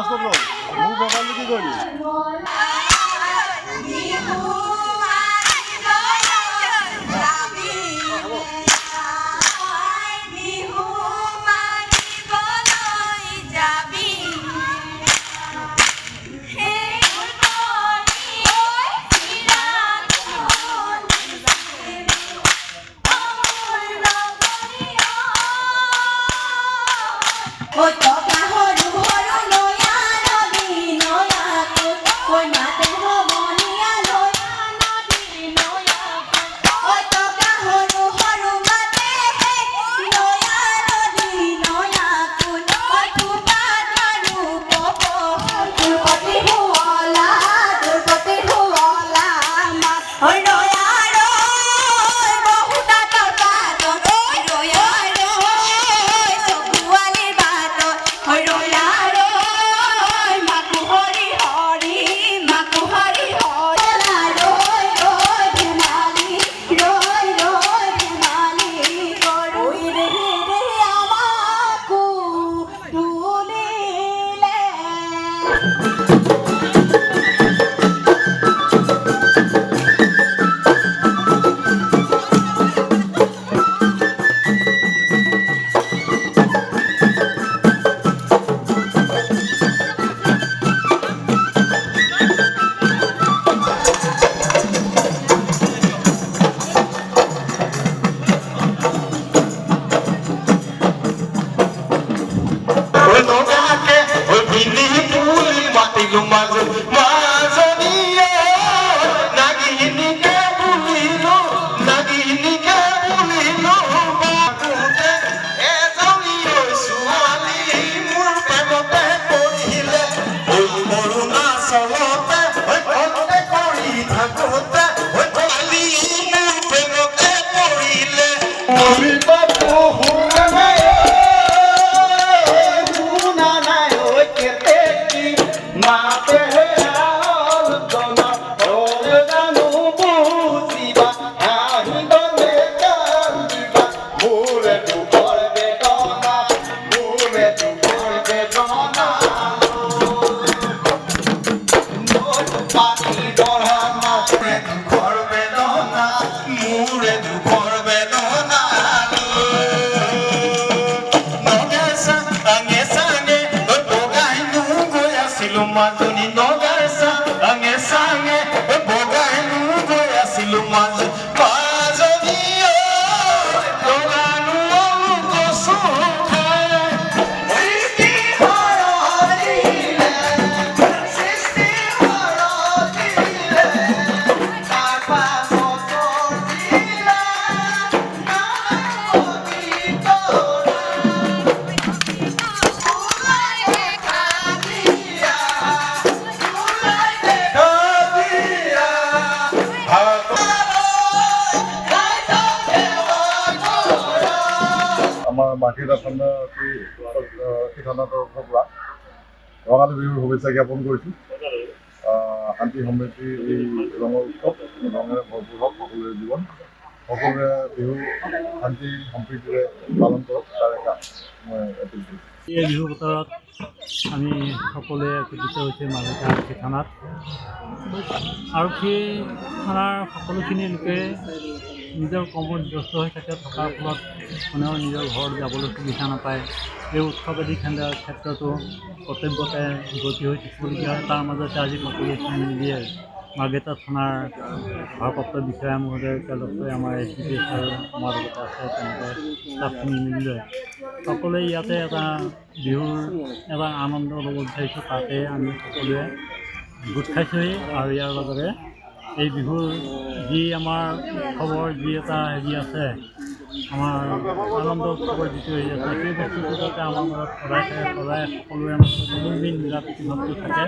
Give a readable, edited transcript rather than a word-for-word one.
বাস্তব লোক মুখ ব্যাপাৰ কি কৰি বাকীটা ঠিকনাটোৰ পৰা ৰঙালী বিহুৰ শুভেচ্ছা জ্ঞাপন কৰিছোঁ। শান্তি সমৃদ্ধি এই ৰঙৰ উৎসৱ ৰঙেৰে ভৰপূৰ হওক সকলোৰে জীৱন, সকলোৰে বিহু শান্তি সম্প্ৰীতিৰে পালন কৰক তাৰ এটা মই এপিল কৰিছোঁ। এই বিহু বতৰত আমি সকলোৱে একত্ৰিত হৈছোঁ মাজুলী আৰক্ষী থানাত। আৰক্ষী থানাৰ সকলোখিনি লোকে নিজৰ কৰ্মত ব্যস্ত হৈ থাকে, থকাৰ ফলত কোনেও নিজৰ ঘৰত যাবলৈ সুবিধা নাপায়। এই উৎসৱাদী ক্ষেত্ৰতো কৰ্তব্যতে গতি হৈ থাকিবলগীয়া হয়। তাৰ মাজতে আজি সকলোখিনি মিলিয়ে মাৰ্ঘেৰিটা থানাৰ ভাৰপ্ৰাপ্ত বিষয়া মহোদয় তেওঁলোকে আমাৰ SDPS আমাৰ লগতে আছে, তেনেকৈ ষ্টাফখিনি মিলি সকলোৱে ইয়াতে এটা বিহুৰ এটা আনন্দ ল'ব বিচাৰিছোঁ। তাতে আমি সকলোৱে গোট খাইছোঁহি আৰু ইয়াৰ লগতে এই বিহুৰ যি আমাৰ উৎসৱৰ যি এটা হেৰি আছে, আমাৰ আনন্দ উৎসৱৰ যিটো হেৰি আছে, সেই বস্তুটো যাতে আমাৰ মাজত সদায় থাকে, সদায় সকলোৰে মাজত মিলা প্ৰীতি ভাৱটো থাকে।